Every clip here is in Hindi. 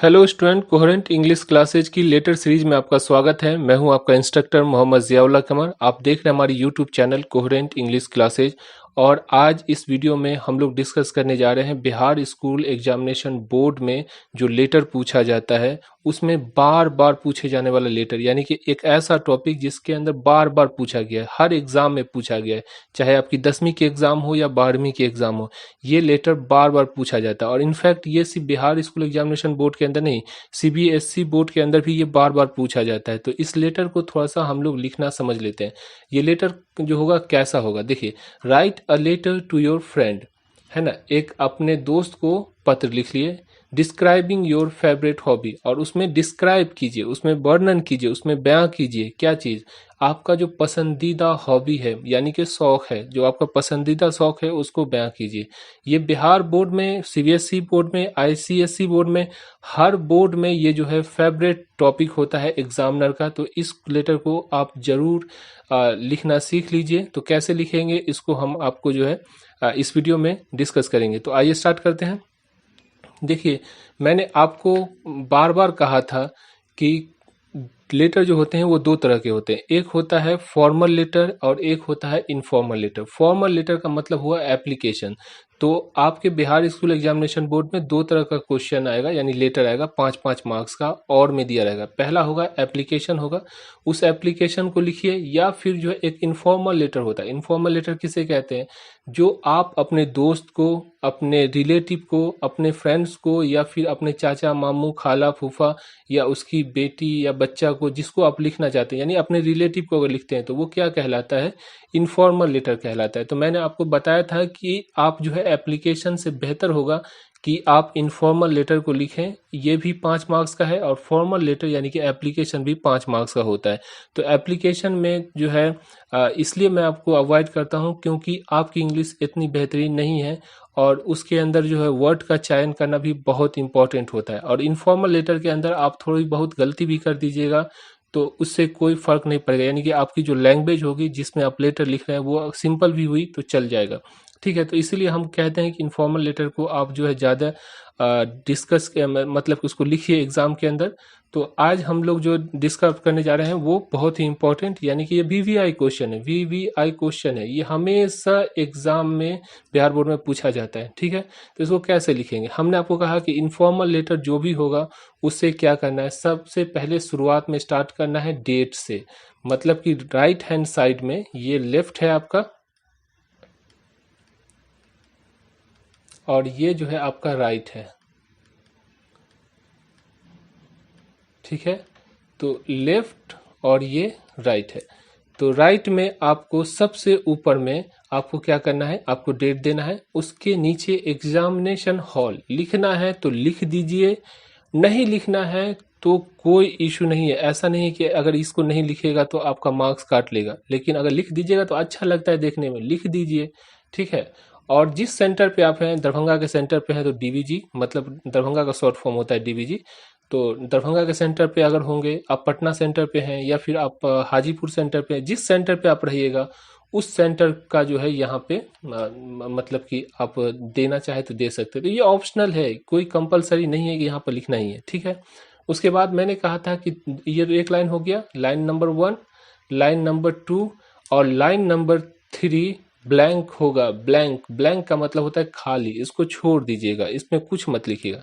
Hello student, coherent English classes की लेटर सीरीज में आपका स्वागत है। मैं हूं आपका इंस्ट्रक्टर मोहम्मद जियाउल्लाह कमर। आप देख रहे हैं हमारी YouTube channel coherent English classes. और आज इस वीडियो में हम लोग डिस्कस करने जा रहे हैं बिहार स्कूल एग्जामिनेशन बोर्ड में जो लेटर पूछा जाता है उसमें बार बार पूछे जाने वाला लेटर, यानी कि एक ऐसा टॉपिक जिसके अंदर बार बार पूछा गया है, हर एग्जाम में पूछा गया है, चाहे आपकी 10वीं की एग्जाम हो या 12वीं की एग्जाम हो, ये लेटर बार बार पूछा जाता है। और इनफैक्ट ये सिर्फ बिहार स्कूल एग्जामिनेशन बोर्ड के अंदर नहीं, सीबीएसई बोर्ड के अंदर भी ये बार बार पूछा जाता है। तो इस लेटर को थोड़ा सा हम लोग लिखना समझ लेते हैं। ये लेटर जो होगा कैसा होगा, देखिए, write a letter to your friend, है ना, एक अपने दोस्त को पत्र लिख लिए, डिस्क्राइबिंग योर फेवरेट हॉबी, और उसमें डिस्क्राइब कीजिए, उसमें वर्णन कीजिए, उसमें बयां कीजिए क्या चीज, आपका जो पसंदीदा हॉबी है यानी कि शौक है, जो आपका पसंदीदा शौक है उसको बयां कीजिए। ये बिहार बोर्ड में, सीबीएसई बोर्ड में, आईसीएसई बोर्ड में, हर बोर्ड में ये जो है फेवरेट टॉपिक होता है एग्जामिनर का। तो इस लेटर को आप जरूर लिखना सीख लीजिए। तो कैसे लिखेंगे इसको हम आपको जो है इस वीडियो में डिस्कस करेंगे। तो आइए स्टार्ट करते हैं। देखिए, मैंने आपको बार बार कहा था कि लेटर जो होते हैं वो दो तरह के होते हैं, एक होता है फॉर्मल लेटर और एक होता है इनफॉर्मल लेटर। फॉर्मल लेटर का मतलब हुआ एप्लीकेशन। तो आपके बिहार स्कूल एग्जामिनेशन बोर्ड में दो तरह का क्वेश्चन आएगा, यानी लेटर आएगा 5-5 मार्क्स का, और में दिया रहेगा। पहला होगा एप्लीकेशन होगा, उस एप्लीकेशन को लिखिए, या फिर जो है एक इनफॉर्मल लेटर होता है। इनफॉर्मल लेटर किसे कहते हैं, जो आप अपने दोस्त को, अपने रिलेटिव को, अपने फ्रेंड्स को, या फिर अपने चाचा मामू खाला फूफा या उसकी बेटी या बच्चा को, जिसको आप लिखना चाहते हैं, यानी अपने रिलेटिव को अगर लिखते हैं तो वो क्या कहलाता है, इनफॉर्मल लेटर कहलाता है। तो मैंने आपको बताया था कि आप जो है एप्लीकेशन से बेहतर होगा कि आप इनफॉर्मल लेटर को लिखें। ये भी 5 मार्क्स का है, और फॉर्मल लेटर यानी कि एप्लीकेशन भी 5 मार्क्स का होता है। तो एप्लीकेशन में जो है इसलिए मैं आपको अवॉइड करता हूं क्योंकि आपकी इंग्लिश इतनी बेहतरीन नहीं है, और उसके अंदर जो है वर्ड का चयन करना भी बहुत इंपॉर्टेंट होता है। और इनफॉर्मल लेटर के अंदर आप थोड़ी बहुत गलती भी कर दीजिएगा तो उससे कोई फर्क नहीं पड़ेगा, यानी कि आपकी जो लैंग्वेज होगी जिसमें आप लेटर लिख रहे हैं वो सिंपल भी हुई तो चल जाएगा। ठीक है, तो इसीलिए हम कहते हैं कि इनफॉर्मल लेटर को आप जो है ज़्यादा डिस्कस मतलब उसको लिखिए एग्जाम के अंदर। तो आज हम लोग जो डिस्कस करने जा रहे हैं वो बहुत ही इंपॉर्टेंट, यानी कि ये वीवीआई क्वेश्चन है। वीवीआई क्वेश्चन है, ये हमेशा एग्जाम में बिहार बोर्ड में पूछा जाता है। ठीक है, तो इसको कैसे लिखेंगे, हमने आपको कहा कि इनफॉर्मल लेटर जो भी होगा उससे क्या करना है, सबसे पहले शुरुआत में स्टार्ट करना है डेट से। मतलब कि राइट हैंड साइड में, ये लेफ्ट है आपका और ये जो है आपका राइट है। ठीक है, तो लेफ्ट और ये राइट है। तो राइट में आपको सबसे ऊपर में आपको क्या करना है, आपको डेट देना है, उसके नीचे एग्जामिनेशन हॉल लिखना है तो लिख दीजिए, नहीं लिखना है तो कोई इशू नहीं है। ऐसा नहीं है कि अगर इसको नहीं लिखेगा तो आपका मार्क्स काट लेगा, लेकिन अगर लिख दीजिएगा तो अच्छा लगता है देखने में, लिख दीजिए। ठीक है, और जिस सेंटर पे आप हैं, दरभंगा के सेंटर पे हैं तो डीवीजी, मतलब दरभंगा का शॉर्ट फॉर्म होता है डीवीजी। तो दरभंगा के सेंटर पे अगर होंगे, आप पटना सेंटर पे हैं या फिर आप हाजीपुर सेंटर पे हैं, जिस सेंटर पे आप रहिएगा उस सेंटर का जो है यहाँ पे मतलब कि आप देना चाहे तो दे सकते हैं। तो ये ऑप्शनल है, कोई कंपलसरी नहीं है कि यहाँ पर लिखना ही है। ठीक है, उसके बाद मैंने कहा था कि ये तो एक लाइन हो गया, लाइन नंबर 1, लाइन नंबर 2 और लाइन नंबर 3 ब्लैंक होगा। ब्लैंक, ब्लैंक का मतलब होता है खाली, इसको छोड़ दीजिएगा, इसमें कुछ मत लिखिएगा।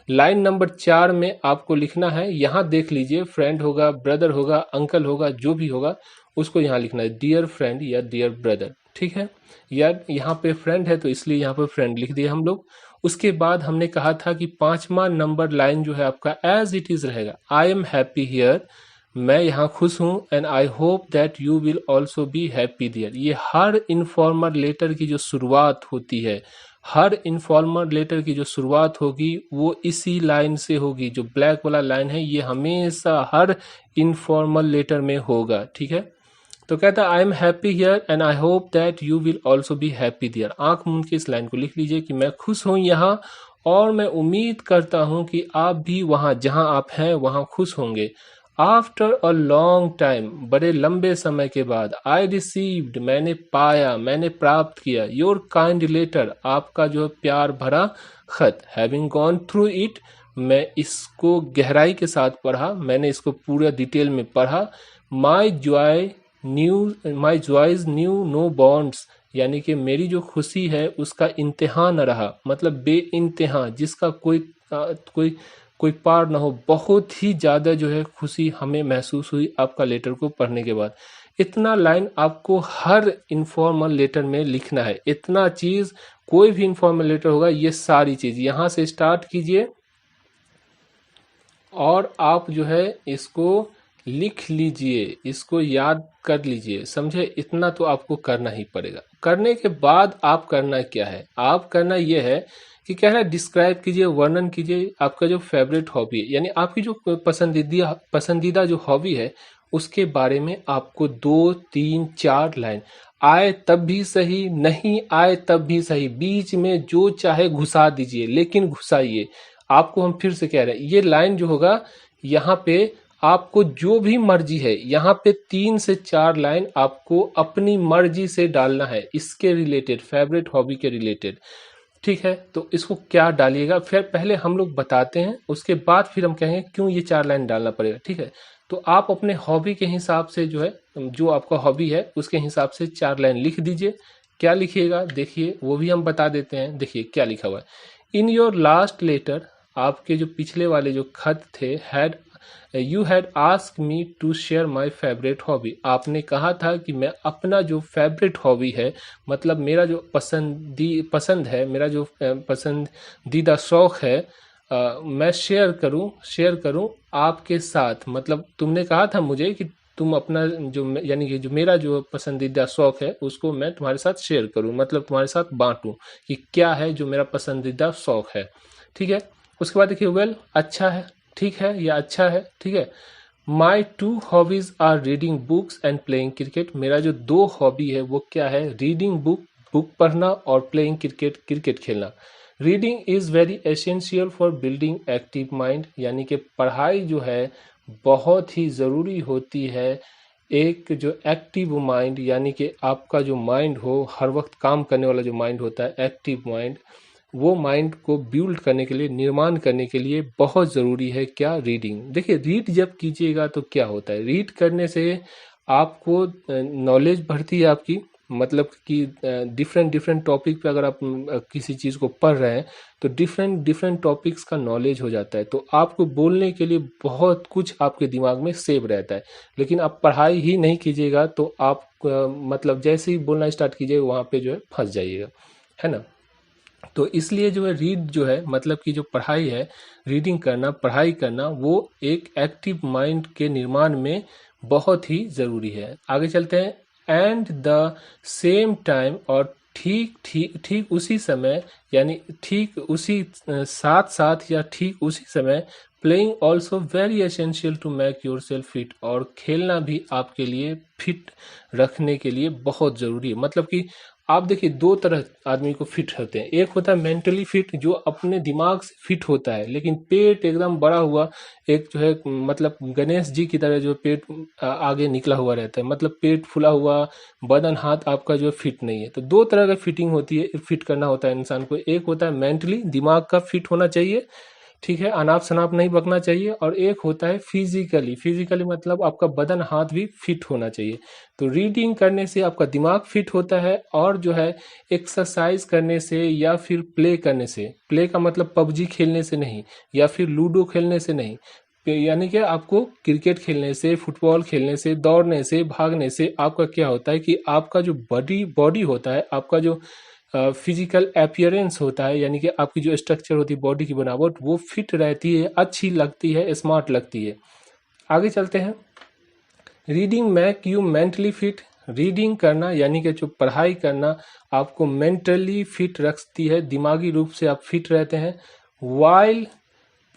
लाइन नंबर 4 में आपको लिखना है, यहाँ देख लीजिए, फ्रेंड होगा, ब्रदर होगा, अंकल होगा, जो भी होगा उसको यहाँ लिखना है, डियर फ्रेंड या डियर ब्रदर। ठीक है, या यहाँ पे फ्रेंड है तो इसलिए यहाँ पे फ्रेंड लिख दिए हम लोग। उसके बाद हमने कहा था कि 5वां नंबर लाइन जो है आपका एज इट इज रहेगा, आई एम हैप्पी हियर, मैं यहाँ खुश हूँ, and I hope that you will also be happy there. ये हर इनफॉर्मल लेटर की जो शुरुआत होती है, हर इनफॉर्मल लेटर की जो शुरुआत होगी वो इसी लाइन से होगी। जो ब्लैक वाला लाइन है ये हमेशा हर इनफॉर्मल लेटर में होगा। ठीक है, तो कहता है I am happy here and I hope that you will also be happy there. आंख मूंद के इस लाइन को लिख लीजिए कि मैं खुश हूं यहाँ, और मैं उम्मीद करता हूं कि आप भी वहां जहां आप हैं वहां खुश होंगे। आफ्टर अ लॉन्ग टाइम, बड़े लंबे समय के बाद, आई रिसीव्ड, मैंने पाया, मैंने प्राप्त किया, योर काइंड लेटर, आपका जो प्यार भरा खत, हैविंग गॉन थ्रू इट, मैं इसको गहराई के साथ पढ़ा, मैंने इसको पूरा डिटेल में पढ़ा। My joys knew no bounds, यानी कि मेरी जो खुशी है उसका इंतहा न रहा, मतलब बे इंतहा, जिसका कोई पार ना हो। बहुत ही ज़्यादा जो है खुशी हमें महसूस हुई आपका लेटर को पढ़ने के बाद। इतना लाइन आपको हर इनफॉर्मल लेटर में लिखना है, इतना चीज़, कोई भी इनफॉर्मल लेटर होगा ये सारी चीज़ यहाँ से स्टार्ट कीजिए और आप जो है इसको लिख लीजिए, इसको याद कर लीजिए, समझे? इतना तो आपको करना ही पड़ेगा। करने के बाद आप करना क्या है, आप करना ये है कि क्या है, डिस्क्राइब कीजिए, वर्णन कीजिए आपका जो फेवरेट हॉबी है, यानी आपकी जो पसंदीदा जो हॉबी है उसके बारे में आपको 2, 3, 4 लाइन, आए तब भी सही, नहीं आए तब भी सही, बीच में जो चाहे घुसा दीजिए, लेकिन घुसाइए। आपको हम फिर से कह रहे हैं, ये लाइन जो होगा यहाँ पे आपको जो भी मर्जी है, यहाँ पे 3 से 4 लाइन आपको अपनी मर्जी से डालना है इसके रिलेटेड, फेवरेट हॉबी के रिलेटेड। ठीक है, तो इसको क्या डालिएगा फिर पहले हम लोग बताते हैं, उसके बाद फिर हम कहेंगे क्यों ये 4 लाइन डालना पड़ेगा। ठीक है, तो आप अपने हॉबी के हिसाब से जो है, जो आपका हॉबी है उसके हिसाब से 4 लाइन लिख दीजिए। क्या लिखिएगा देखिए, वो भी हम बता देते हैं। देखिए क्या लिखा हुआ है, इन योर लास्ट लेटर, आपके जो पिछले वाले जो खत थे, you had ask me to share my favourite hobby, आपने कहा था कि मैं अपना जो फेवरेट हॉबी है, मतलब मेरा जो पसंद है, मेरा जो पसंदीदा शौक है, मैं शेयर करूं आपके साथ। मतलब तुमने कहा था मुझे कि तुम अपना जो, यानी कि जो मेरा जो पसंदीदा शौक है उसको मैं तुम्हारे साथ शेयर करूं, मतलब तुम्हारे साथ बांटूं कि क्या है जो मेरा पसंदीदा शौक है। ठीक है, उसके बाद देखिए, वेल अच्छा है, ठीक है, या अच्छा है, ठीक है। My 2 hobbies are reading books and playing cricket, मेरा जो 2 हॉबी है वो क्या है, रीडिंग बुक पढ़ना और प्लेइंग क्रिकेट खेलना। Reading is very essential for building active mind, यानी कि पढ़ाई जो है बहुत ही ज़रूरी होती है एक जो एक्टिव माइंड, यानी कि आपका जो माइंड हो, हर वक्त काम करने वाला जो माइंड होता है, एक्टिव माइंड, वो माइंड को बिल्ड करने के लिए, निर्माण करने के लिए बहुत ज़रूरी है क्या, रीडिंग। देखिए रीड जब कीजिएगा तो क्या होता है, रीड करने से आपको नॉलेज बढ़ती है आपकी, मतलब कि डिफरेंट टॉपिक पे अगर आप किसी चीज़ को पढ़ रहे हैं तो डिफरेंट टॉपिक्स का नॉलेज हो जाता है, तो आपको बोलने के लिए बहुत कुछ आपके दिमाग में सेव रहता है। लेकिन आप पढ़ाई ही नहीं कीजिएगा तो आप मतलब जैसे ही बोलना स्टार्ट कीजिएगा वहाँ पे जो है फंस जाइएगा, है ना। तो इसलिए जो है रीड जो है, मतलब कि जो पढ़ाई है, रीडिंग करना, पढ़ाई करना, वो एक एक्टिव माइंड के निर्माण में बहुत ही ज़रूरी है। आगे चलते हैं, एंड द सेम टाइम, और ठीक उसी समय, यानी ठीक उसी साथ साथ या ठीक उसी समय, playing also very essential to make yourself fit, और खेलना भी आपके लिए फिट रखने के लिए बहुत ज़रूरी है। मतलब कि आप देखिए 2 तरह आदमी को फिट होते हैं, एक होता है मेंटली फिट जो अपने दिमाग से फिट होता है, लेकिन पेट एकदम बड़ा हुआ, एक जो है मतलब गणेश जी की तरह जो पेट आगे निकला हुआ रहता है, मतलब पेट फुला हुआ, बदन हाथ आपका जो फिट नहीं है। तो 2 तरह का फिटिंग होती है, फिट करना होता है इंसान को। एक होता है मेंटली, दिमाग का फिट होना चाहिए, ठीक है, अनाप शनाप नहीं बकना चाहिए। और एक होता है फिजिकली मतलब आपका बदन हाथ भी फिट होना चाहिए। तो रीडिंग करने से आपका दिमाग फिट होता है, और जो है एक्सरसाइज करने से या फिर प्ले करने से, प्ले का मतलब पबजी खेलने से नहीं, या फिर लूडो खेलने से नहीं, यानी कि आपको क्रिकेट खेलने से, फुटबॉल खेलने से, दौड़ने से, भागने से आपका क्या होता है कि आपका जो बॉडी होता है, आपका जो फिजिकल अपीयरेंस होता है, यानी कि आपकी जो स्ट्रक्चर होती है बॉडी की बनावट, वो फिट रहती है, अच्छी लगती है, स्मार्ट लगती है। आगे चलते हैं, reading make you mentally fit, reading करना यानी कि जो पढ़ाई करना आपको मेंटली फिट रखती है, दिमागी रूप से आप फिट रहते हैं। While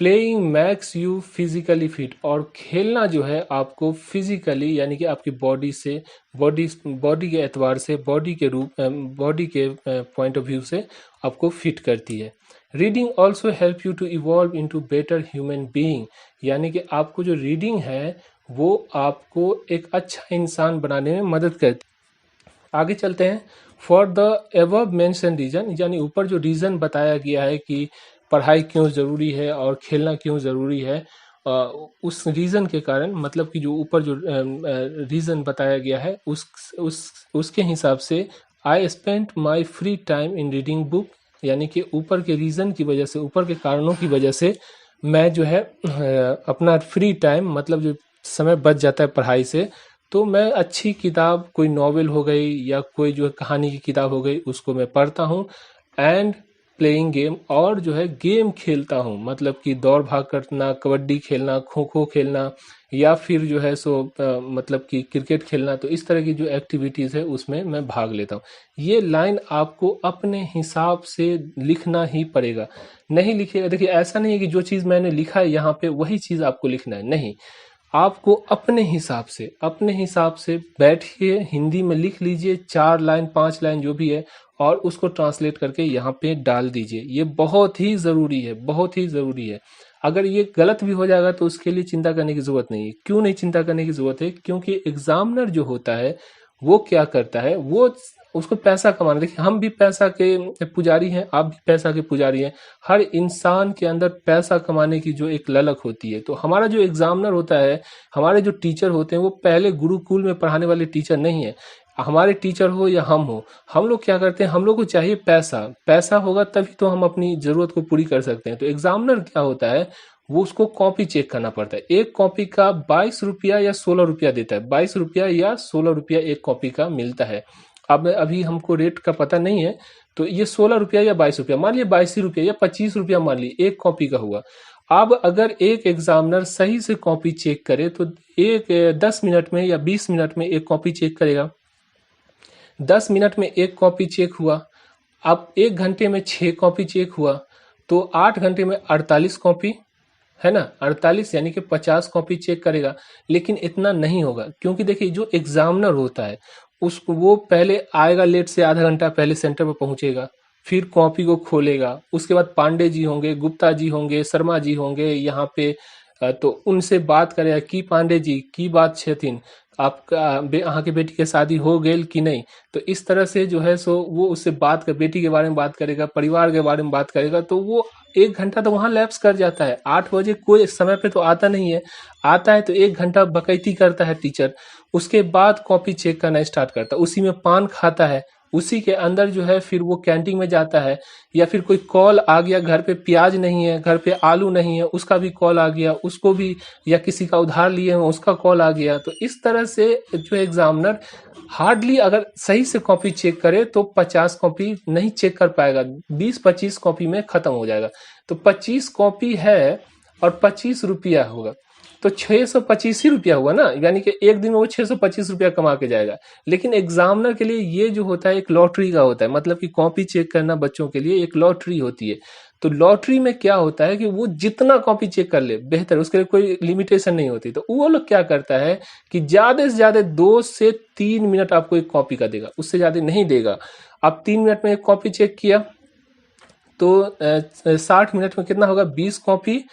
playing max you physically fit, और खेलना जो है आपको फिजिकली, यानी कि आपकी बॉडी से, बॉडी के एतबार से, बॉडी के पॉइंट ऑफ व्यू से आपको फिट करती है। Reading also help you to evolve into better human being, यानी कि आपको जो रीडिंग है वो आपको एक अच्छा इंसान बनाने में मदद करती है। आगे चलते हैं, for the above mention reason, यानी ऊपर जो रीजन बताया गया है कि पढ़ाई क्यों ज़रूरी है और खेलना क्यों ज़रूरी है, उस रीज़न के कारण, मतलब कि जो ऊपर जो रीज़न बताया गया है उसके हिसाब से I spend my free time in reading book, यानी कि ऊपर के रीज़न की वजह से, ऊपर के कारणों की वजह से मैं जो है अपना फ्री टाइम, मतलब जो समय बच जाता है पढ़ाई से, तो मैं अच्छी किताब, कोई नॉवेल हो गई या कोई जो है कहानी की किताब हो गई, उसको मैं पढ़ता हूँ। एंड प्लेइंग गेम, और जो है गेम खेलता हूँ, मतलब कि दौड़ भाग करना, कबड्डी खेलना, खो खो खेलना, या फिर जो है सो मतलब कि क्रिकेट खेलना। तो इस तरह की जो एक्टिविटीज़ है उसमें मैं भाग लेता हूँ। ये लाइन आपको अपने हिसाब से लिखना ही पड़ेगा, नहीं लिखिएगा, देखिए ऐसा नहीं है कि जो चीज़ मैंने लिखा है यहाँ पे वही चीज़ आपको लिखना है, नहीं, आपको अपने हिसाब से बैठिए, हिंदी में लिख लीजिए, 4 लाइन 5 लाइन जो भी है, और उसको ट्रांसलेट करके यहाँ पे डाल दीजिए। ये बहुत ही ज़रूरी है, बहुत ही ज़रूरी है। अगर ये गलत भी हो जाएगा तो उसके लिए चिंता करने की ज़रूरत नहीं है। क्यों नहीं चिंता करने की ज़रूरत है? क्योंकि एग्जामिनर जो होता है वो क्या करता है, वो उसको पैसा कमाना, देखिए हम भी पैसा के पुजारी हैं, आप भी पैसा के पुजारी हैं। हर इंसान के अंदर पैसा कमाने की जो एक ललक होती है। तो हमारा जो एग्जामिनर होता है, हमारे जो टीचर होते हैं, वो पहले गुरुकुल में पढ़ाने वाले टीचर नहीं है। हमारे टीचर हो या हम हो, हम लोग क्या करते हैं, हम लोग को चाहिए पैसा, पैसा होगा तभी तो हम अपनी ज़रूरत को पूरी कर सकते हैं। तो एग्जामिनर क्या होता है, वो उसको कॉपी चेक करना पड़ता है। एक कॉपी का 22 रुपया या 16 रुपया देता है, 22 रुपया या 16 रुपया एक कॉपी का मिलता है। अब अभी हमको रेट का पता नहीं है, तो ये 16 रुपया या 22 रुपया, मान लिया 22 रुपया या 25 रुपया मान लिया, एक कॉपी का हुआ। अब अगर एक एग्जामिनर सही से कॉपी चेक करे तो एक 10 मिनट में या 20 मिनट में एक कॉपी चेक करेगा। 10 मिनट में एक कॉपी चेक हुआ, अब 1 घंटे में 6 कॉपी चेक हुआ, तो 8 घंटे में 48 कॉपी, है ना, 48 यानी कि 50 कॉपी चेक करेगा। लेकिन इतना नहीं होगा, क्योंकि देखिए जो एग्जामिनर होता है उसको, वो पहले आएगा, लेट से आधा घंटा पहले सेंटर पर पहुंचेगा, फिर कॉपी को खोलेगा, उसके बाद पांडे जी होंगे, गुप्ता जी होंगे, शर्मा जी होंगे यहाँ पे, तो उनसे बात करेगा कि पांडे जी की बात छथिन, आपका अहाँ के बेटी के शादी हो गई कि नहीं। तो इस तरह से जो है सो वो उससे बात कर, बेटी के बारे में बात करेगा, परिवार के बारे में बात करेगा, तो वो 1 घंटा तो वहाँ लैप्स कर जाता है। 8 बजे कोई समय पे तो आता नहीं है, आता है तो 1 घंटा बकैती करता है टीचर, उसके बाद कॉपी चेक करना स्टार्ट करता है, उसी में पान खाता है, उसी के अंदर जो है फिर वो कैंटीन में जाता है, या फिर कोई कॉल आ गया, घर पे प्याज नहीं है, घर पे आलू नहीं है, उसका भी कॉल आ गया, उसको भी, या किसी का उधार लिए हो उसका कॉल आ गया। तो इस तरह से जो एग्जामिनर हार्डली अगर सही से कॉपी चेक करे तो 50 कॉपी नहीं चेक कर पाएगा, 20-25 कॉपी में खत्म हो जाएगा। तो 25 कॉपी है और 25 रुपया होगा, तो 625 ही रुपया हुआ ना, यानी कि एक दिन में वो 625 रुपया कमा के जाएगा। लेकिन एग्जामिनर के लिए ये जो होता है एक लॉटरी का होता है, मतलब कि कॉपी चेक करना बच्चों के लिए एक लॉटरी होती है। तो लॉटरी में क्या होता है कि वो जितना कॉपी चेक कर ले बेहतर, उसके लिए कोई लिमिटेशन नहीं होती। तो वो लोग क्या करता है कि ज्यादा से ज्यादा 2 से 3 मिनट आपको एक कॉपी का देगा, उससे ज्यादा नहीं देगा। आप 3 मिनट में एक कॉपी चेक किया तो 60 मिनट में कितना होगा, 20 कॉपी,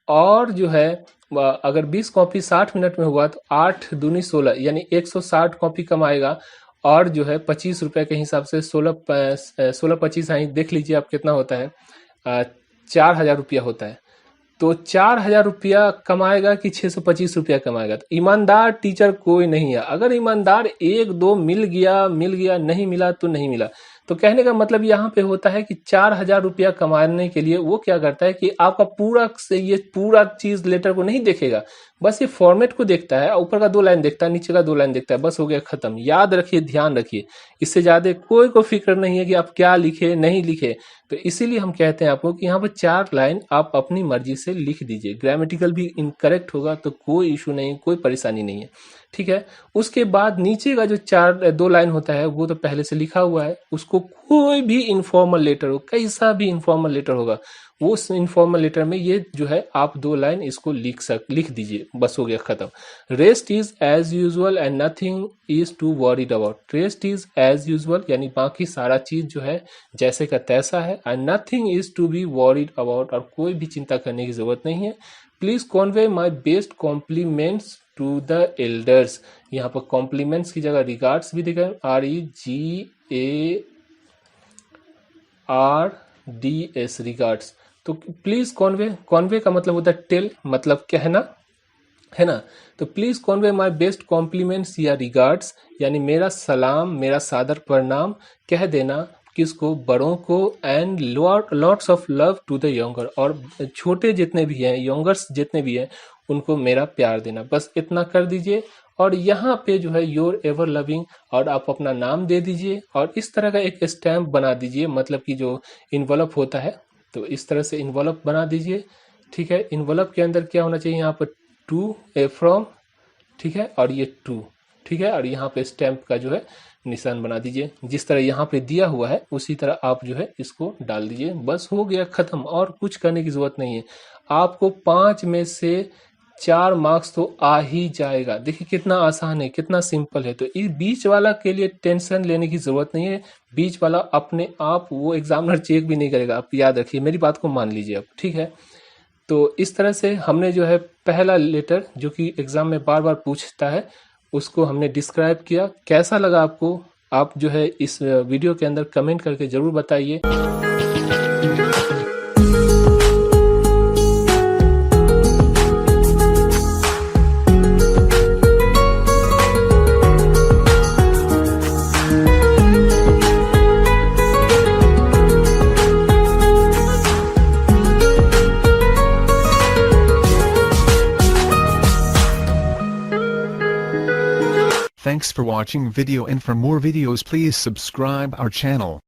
और जो है अगर 20 कॉपी 60 मिनट में हुआ तो 8 दूनी 16, यानी 160 कॉपी कमाएगा। और जो है 25 रुपए के हिसाब से 16-25 देख लीजिए आप कितना होता है, 4,000 रुपया होता है। तो 4,000 रुपया कमाएगा कि 625 रुपया कमाएगा? तो ईमानदार टीचर कोई नहीं है। अगर ईमानदार 1-2 मिल गया, नहीं मिला तो नहीं मिला। तो कहने का मतलब यहाँ पे होता है कि 4,000 रुपया कमाने के लिए वो क्या करता है कि आपका पूरा से ये पूरा चीज लेटर को नहीं देखेगा, बस ये फॉर्मेट को देखता है, ऊपर का 2 लाइन देखता है, नीचे का 2 लाइन देखता है, बस हो गया खत्म। याद रखिए, ध्यान रखिए, इससे ज्यादा कोई को फिक्र नहीं है कि आप क्या लिखे नहीं लिखे। तो इसीलिए हम कहते हैं आपको कि यहाँ पर 4 लाइन आप अपनी मर्जी से लिख दीजिए। ग्रामेटिकल भी इनकरेक्ट होगा तो कोई इशू नहीं, कोई परेशानी नहीं है, ठीक है। उसके बाद नीचे का जो 2 लाइन होता है वो तो पहले से लिखा हुआ है, उसको कोई भी इनफॉर्मल लेटर हो, कैसा भी इनफॉर्मल लेटर होगा, वो उस इनफॉर्मल लेटर में ये जो है आप 2 लाइन इसको लिख दीजिए, बस हो गया खत्म। Rest is as usual and nothing is to worried about. Rest is as usual यानी बाकी सारा चीज जो है जैसे का तैसा है, and nothing is to be worried about, और कोई भी चिंता करने की जरूरत नहीं है। Please convey my best compliments to the elders. यहाँ पर कॉम्प्लीमेंट्स की जगह रिगार्ड्स भी दिखा, REGARDS, रिगार्ड्स। तो प्लीज कॉन्वे, कॉन्वे का मतलब होता है टेल, मतलब कहना, है ना। तो please convey my best compliments या रिगार्ड्स, यानी मेरा सलाम, मेरा सादर प्रणाम कह देना किसको, बड़ों को, and lots of love to the younger, और छोटे जितने भी हैं, यंगर्स जितने भी हैं, उनको मेरा प्यार देना। बस इतना कर दीजिए और यहाँ पे जो है योर एवर लविंग, और आप अपना नाम दे दीजिए और इस तरह का एक स्टैम्प बना दीजिए, मतलब कि जो इन्वॉल्व होता है, तो इस तरह से इन्वॉल्व बना दीजिए। ठीक है, इन्वॉल्व के अंदर क्या होना चाहिए, यहाँ पर टू ए फ्रॉम, ठीक है, और ये टू, ठीक है, और यहाँ पे स्टैम्प का जो है निशान बना दीजिए, जिस तरह यहाँ पे दिया हुआ है उसी तरह आप जो है इसको डाल दीजिए। बस हो गया, खत्म, और कुछ करने की जरूरत नहीं है। आपको 5 में से 4 मार्क्स तो आ ही जाएगा। देखिए कितना आसान है, कितना सिंपल है। तो इस बीच वाला के लिए टेंशन लेने की जरूरत नहीं है, बीच वाला अपने आप वो एग्जामिनर चेक भी नहीं करेगा, आप याद रखिए, मेरी बात को मान लीजिए अब, ठीक है। तो इस तरह से हमने जो है पहला लेटर जो कि एग्जाम में बार बार पूछता है उसको हमने डिस्क्राइब किया। कैसा लगा आपको, आप जो है इस वीडियो के अंदर कमेंट करके जरूर बताइए। Thanks for watching video, and for more videos please subscribe our channel.